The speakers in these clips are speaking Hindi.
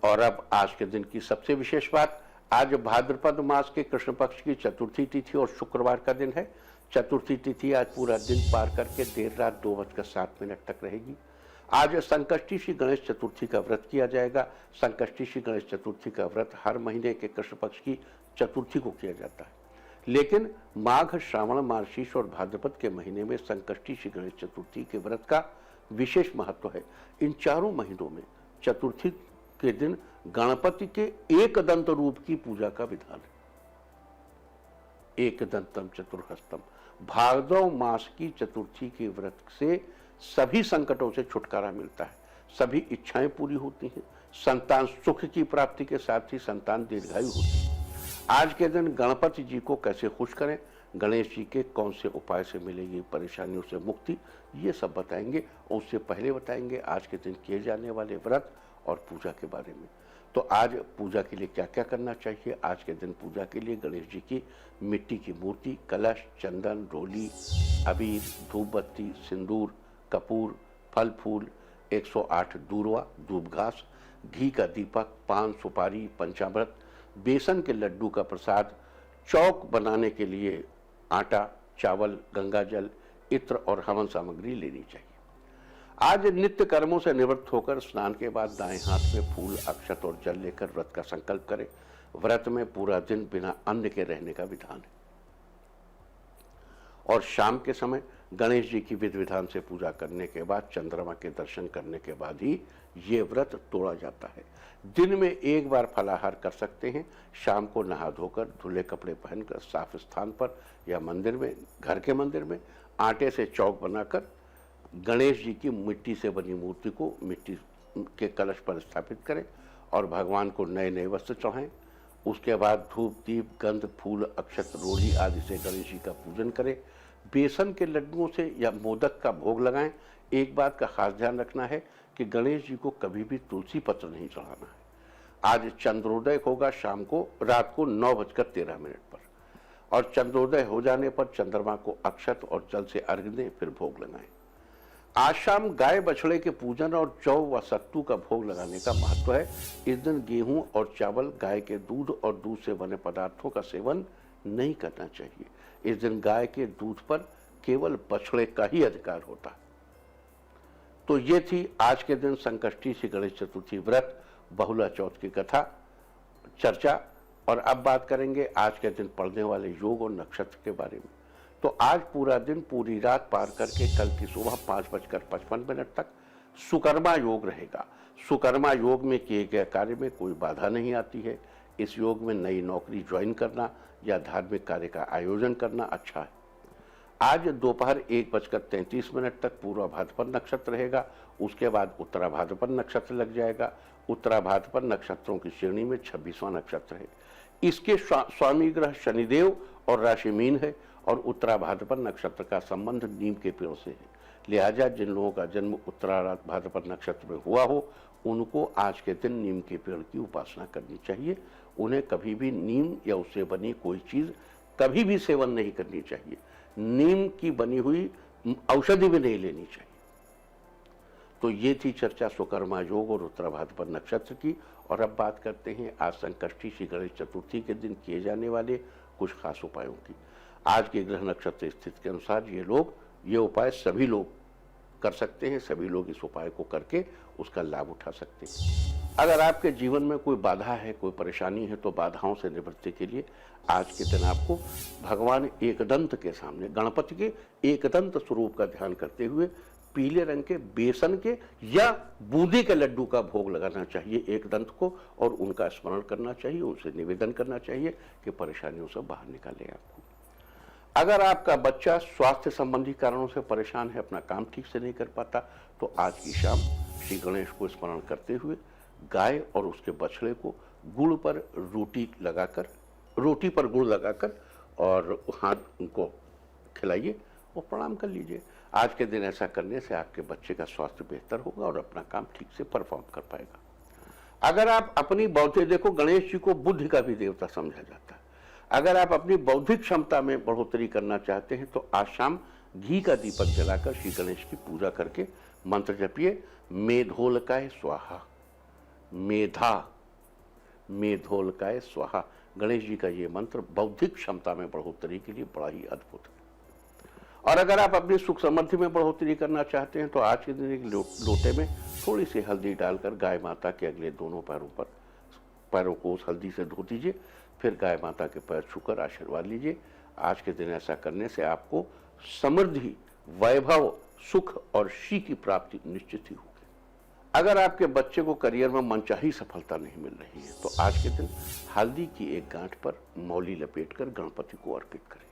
और अब आज के दिन की सबसे विशेष बात, आज भाद्रपद मास के कृष्ण पक्ष की चतुर्थी तिथि और शुक्रवार का दिन है। चतुर्थी तिथि आज पूरा दिन पार करके देर रात 2:07 तक रहेगी। आज संकष्टी श्री गणेश चतुर्थी का व्रत किया जाएगा। संकष्टी श्री गणेश चतुर्थी का व्रत हर महीने के कृष्ण पक्ष की चतुर्थी को किया जाता है, लेकिन माघ, श्रावण, मार्गशीर्ष और भाद्रपद के महीने में संकष्टी श्री गणेश चतुर्थी के व्रत का विशेष महत्व है। इन चारों महीनों में चतुर्थी के दिन गणपति के एक दंत रूप की पूजा का विधान है। एक दंतम चतुर्हस्तम। भाद्रव मास की चतुर्थी के व्रत से सभी संकटों से छुटकारा मिलता है, सभी इच्छाएं पूरी होती हैं, संतान सुख की प्राप्ति के साथ ही संतान दीर्घायु होती है। आज के दिन गणपति जी को कैसे खुश करें, गणेश जी के कौन से उपाय से मिलेगी परेशानियों से मुक्ति, ये सब बताएंगे। और उससे पहले बताएंगे आज के दिन किए जाने वाले व्रत और पूजा के बारे में। तो आज पूजा के लिए क्या क्या करना चाहिए। आज के दिन पूजा के लिए गणेश जी की मिट्टी की मूर्ति, कलश, चंदन, रोली, अबीर, धूप बत्ती, सिंदूर, कपूर, फल फूल, 108 दूर्वा, धूप घास, घी का दीपक, पान, सुपारी, पंचामृत, बेसन के लड्डू का प्रसाद, चौक बनाने के लिए आटा, चावल, गंगाजल, इत्र और हवन सामग्री लेनी चाहिए। आज नित्य कर्मों से निवृत्त होकर स्नान के बाद दाएं हाथ में फूल, अक्षत और जल लेकर व्रत का संकल्प करें। व्रत में पूरा दिन बिना अन्न के रहने का विधान है और शाम के समय गणेश जी की विधि विधान से पूजा करने के बाद चंद्रमा के दर्शन करने के बाद ही ये व्रत तोड़ा जाता है। दिन में एक बार फलाहार कर सकते हैं। शाम को नहा धोकर धुले कपड़े पहनकर साफ स्थान पर या मंदिर में, घर के मंदिर में आटे से चौक बनाकर गणेश जी की मिट्टी से बनी मूर्ति को मिट्टी के कलश पर स्थापित करें और भगवान को नए नए वस्त्र चढ़ाएं। उसके बाद धूप, दीप, गंध, फूल, अक्षत, रोली आदि से गणेश जी का पूजन करें। बेसन के लड्डुओं से या मोदक का भोग लगाएं। एक बात का खास ध्यान रखना है कि गणेश जी को कभी भी तुलसी पत्र नहीं चढ़ाना है। आज चंद्रोदय होगा शाम को, रात को 9:13 पर, और चंद्रोदय हो जाने पर चंद्रमा को अक्षत और जल से अर्घ्य दें, फिर भोग लगाएं। आज शाम गाय बछड़े के पूजन और जौ व सत्तू का भोग लगाने का महत्व है। इस दिन गेहूं और चावल, गाय के दूध और दूध से बने पदार्थों का सेवन नहीं करना चाहिए। इस दिन गाय के दूध पर केवल बछड़े का ही अधिकार होता है। तो ये थी आज के दिन संकष्टी श्री गणेश चतुर्थी व्रत, बहुला चौथ की कथा, चर्चा। और अब बात करेंगे आज के दिन पड़ने वाले योग और नक्षत्र के बारे में। तो आज पूरा दिन, पूरी रात पार करके कल की सुबह 5:55 तक सुकर्मा योग रहेगा। सुकर्मा योग में किए गए कार्य में कोई बाधा नहीं आती है। इस योग में नई नौकरी ज्वाइन करना या धार्मिक कार्य का आयोजन करना अच्छा है। आज दोपहर 1:33 तक पूर्वा भाद्रपद नक्षत्र रहेगा। उसके बाद उत्तरा भाद्रपद नक्षत्र लग जाएगा। उत्तरा भाद्रपद नक्षत्रों की श्रेणी में 26वां नक्षत्र है। इसके स्वामी ग्रह शनिदेव और राशि मीन है और उत्तरा भाद्रपद नक्षत्र का संबंध नीम के पेड़ से है। लिहाजा जिन लोगों का जन्म उत्तरा भाद्रपद नक्षत्र में हुआ हो उनको आज के दिन नीम के पेड़ की उपासना करनी चाहिए। उन्हें कभी भी नीम या उससे बनी कोई चीज कभी भी सेवन नहीं करनी चाहिए। नीम की बनी हुई औषधि भी नहीं लेनी चाहिए। तो ये थी चर्चा सुकर्मा योग और उत्तरा भाद्रपद नक्षत्र की। और अब बात करते हैं आज संकष्टी श्री गणेश चतुर्थी के दिन किए जाने वाले कुछ खास उपायों की। आज के ग्रह नक्षत्र स्थिति के अनुसार ये उपाय सभी लोग कर सकते हैं। सभी लोग इस उपाय को करके उसका लाभ उठा सकते हैं। अगर आपके जीवन में कोई बाधा है, कोई परेशानी है, तो बाधाओं से निवृत्ति के लिए आज के दिन आपको भगवान एकदंत के सामने, गणपति के एकदंत स्वरूप का ध्यान करते हुए पीले रंग के बेसन के या बूंदी के लड्डू का भोग लगाना चाहिए एकदंत को, और उनका स्मरण करना चाहिए, उनसे निवेदन करना चाहिए कि परेशानियों से बाहर निकाले आपको। अगर आपका बच्चा स्वास्थ्य संबंधी कारणों से परेशान है, अपना काम ठीक से नहीं कर पाता, तो आज की शाम श्री गणेश को स्मरण करते हुए गाय और उसके बछड़े को गुड़ पर रोटी पर गुड़ लगाकर और हाथ उनको खिलाइए और प्रणाम कर लीजिए। आज के दिन ऐसा करने से आपके बच्चे का स्वास्थ्य बेहतर होगा और अपना काम ठीक से परफॉर्म कर पाएगा। अगर आप अपनी बौद्धिक, देखो गणेश जी को बुद्धि का भी देवता समझा जाता है। अगर आप अपनी बौद्धिक क्षमता में बढ़ोतरी करना चाहते हैं तो आज शाम घी का दीपक जलाकर श्री गणेश की पूजा करके मंत्र जपिए, मेधोलकाय स्वाहा, मेधा मेधोलकाय स्वाहा। गणेश जी का ये मंत्र बौद्धिक क्षमता में बढ़ोतरी के लिए बड़ा ही अद्भुत है। और अगर आप अपनी सुख समृद्धि में बढ़ोतरी करना चाहते हैं तो आज के दिन एक लोटे में थोड़ी सी हल्दी डालकर गाय माता के अगले दोनों पैरों को उस हल्दी से धो दीजिए, फिर गाय माता के पैर छूकर आशीर्वाद लीजिए। आज के दिन ऐसा करने से आपको समृद्धि, वैभव, सुख और श्री की प्राप्ति निश्चित ही होगी। अगर आपके बच्चे को करियर में मनचाही सफलता नहीं मिल रही है तो आज के दिन हल्दी की एक गांठ पर मौली लपेटकर गणपति को अर्पित करें।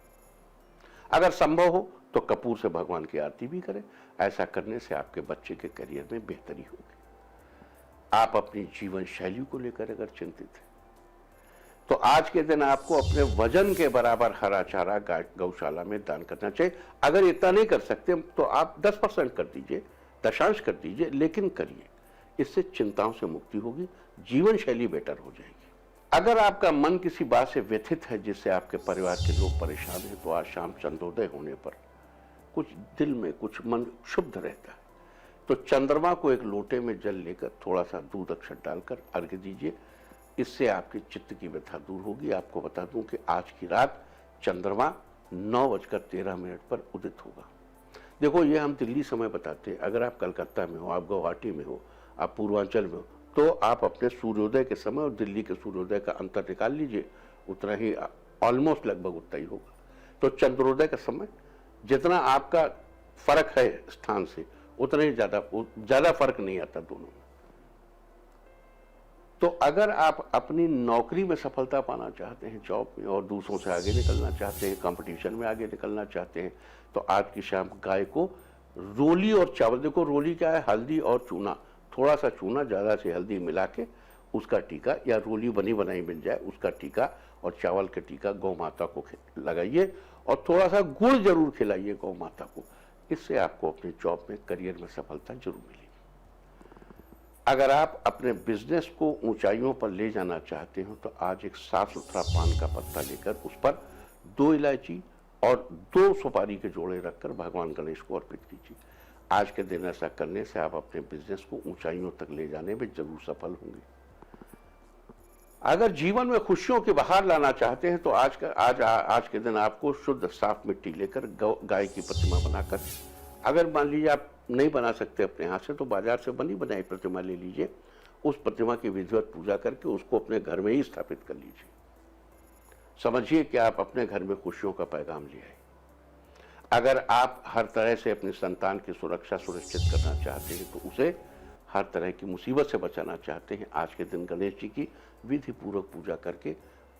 अगर संभव हो तो कपूर से भगवान की आरती भी करें। ऐसा करने से आपके बच्चे के करियर में बेहतरी होगी। आप अपनी जीवन शैली को लेकर अगर चिंतित हैं तो आज के दिन आपको अपने वजन के बराबर हरा चारा गौशाला में दान करना चाहिए। अगर इतना नहीं कर सकते तो आप 10% कर दीजिए, दशांश कर दीजिए, लेकिन करिए। इससे चिंताओं से मुक्ति होगी, जीवन शैली बेटर हो जाएगी। अगर आपका मन किसी बात से व्यथित है जिससे आपके परिवार के लोग परेशान हैं तो आज शाम चंद्रोदय होने पर कुछ दिल में कुछ मन शुद्ध रहता है तो चंद्रमा को एक लोटे में जल लेकर थोड़ा सा दूध अक्षत डालकर अर्घ्य दीजिए। इससे आपके चित्त की व्यथा दूर होगी। आपको बता दूं कि आज की रात चंद्रमा 9:13 पर उदित होगा। देखो, ये हम दिल्ली समय बताते हैं। अगर आप कलकत्ता में हो, आप गुवाहाटी में हो, आप पूर्वांचल में हो तो आप अपने सूर्योदय के समय और दिल्ली के सूर्योदय का अंतर निकाल लीजिए, उतना ही ऑलमोस्ट लगभग उतना ही होगा। तो चंद्रोदय का समय जितना आपका फर्क है स्थान से उतना ही ज्यादा फर्क नहीं आता दोनों में। तो अगर आप अपनी नौकरी में सफलता पाना चाहते हैं, जॉब में, और दूसरों से आगे निकलना चाहते हैं, कंपटीशन में आगे निकलना चाहते हैं तो आज की शाम गाय को रोली और चावल, देखो रोली क्या है, हल्दी और चूना, थोड़ा सा चूना ज़्यादा से हल्दी मिला के उसका टीका, या रोली बनी बनाई मिल जाए उसका टीका और चावल का टीका गौ माता को लगाइए और थोड़ा सा गुड़ जरूर खिलाइए गौ माता को। इससे आपको अपने जॉब में, करियर में सफलता जरूर मिलेगी। अगर आप अपने बिजनेस को ऊंचाइयों पर ले जाना चाहते हो तो आज एक साफ सुथरा पान का पत्ता लेकर उस पर 2 इलायची और 2 सुपारी के जोड़े रखकर भगवान गणेश को अर्पित कीजिए। आज के दिन ऐसा करने से आप अपने बिजनेस को ऊंचाइयों तक ले जाने में जरूर सफल होंगे। अगर जीवन में खुशियों की बहार लाना चाहते हैं तो आज के दिन आपको शुद्ध साफ मिट्टी लेकर गाय की प्रतिमा बनाकर, अगर मान लीजिए आप नहीं बना सकते अपने हाथ से तो बाजार से बनी बनाई प्रतिमा ले लीजिए। उस प्रतिमा की विधिवत पूजा करके उसको अपने घर में ही स्थापित कर लीजिए। समझिए कि आप अपने घर में खुशियों का पैगाम ले आए। अगर आप हर तरह से अपने संतान की सुरक्षा सुनिश्चित करना चाहते हैं तो उसे हर तरह की मुसीबत से बचाना चाहते हैं, आज के दिन गणेश जी की विधि पूर्वक पूजा करके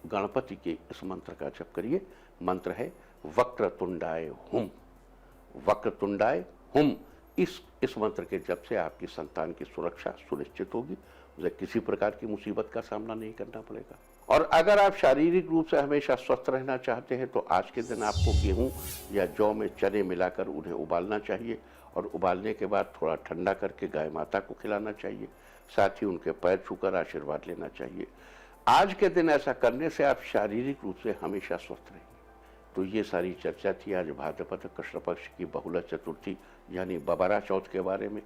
गणपति के इस मंत्र का जप करिए। मंत्र है वक्रतुंडाय हुम, वक्रतुंडाय हुम। इस मंत्र के जप से आपकी संतान की सुरक्षा सुनिश्चित होगी, उसे किसी प्रकार की मुसीबत का सामना नहीं करना पड़ेगा। और अगर आप शारीरिक रूप से हमेशा स्वस्थ रहना चाहते हैं तो आज के दिन आपको गेहूं या जौ में चने मिलाकर उन्हें उबालना चाहिए और उबालने के बाद थोड़ा ठंडा करके गाय माता को खिलाना चाहिए। साथ ही उनके पैर छूकर आशीर्वाद लेना चाहिए। आज के दिन ऐसा करने से आप शारीरिक रूप से हमेशा स्वस्थ रहेंगे। तो ये सारी चर्चा थी आज भाद्रपद कृष्ण पक्ष की बहुला चतुर्थी यानी बबारा चौथ के बारे में।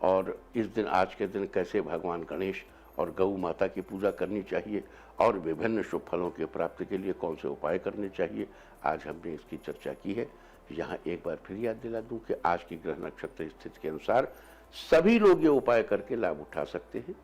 और इस दिन, आज के दिन कैसे भगवान गणेश और गौ माता की पूजा करनी चाहिए और विभिन्न शुभ फलों की प्राप्ति के लिए कौन से उपाय करने चाहिए, आज हमने इसकी चर्चा की है। यहाँ एक बार फिर याद दिला दूं कि आज की ग्रह नक्षत्र स्थिति के अनुसार सभी लोग ये उपाय करके लाभ उठा सकते हैं।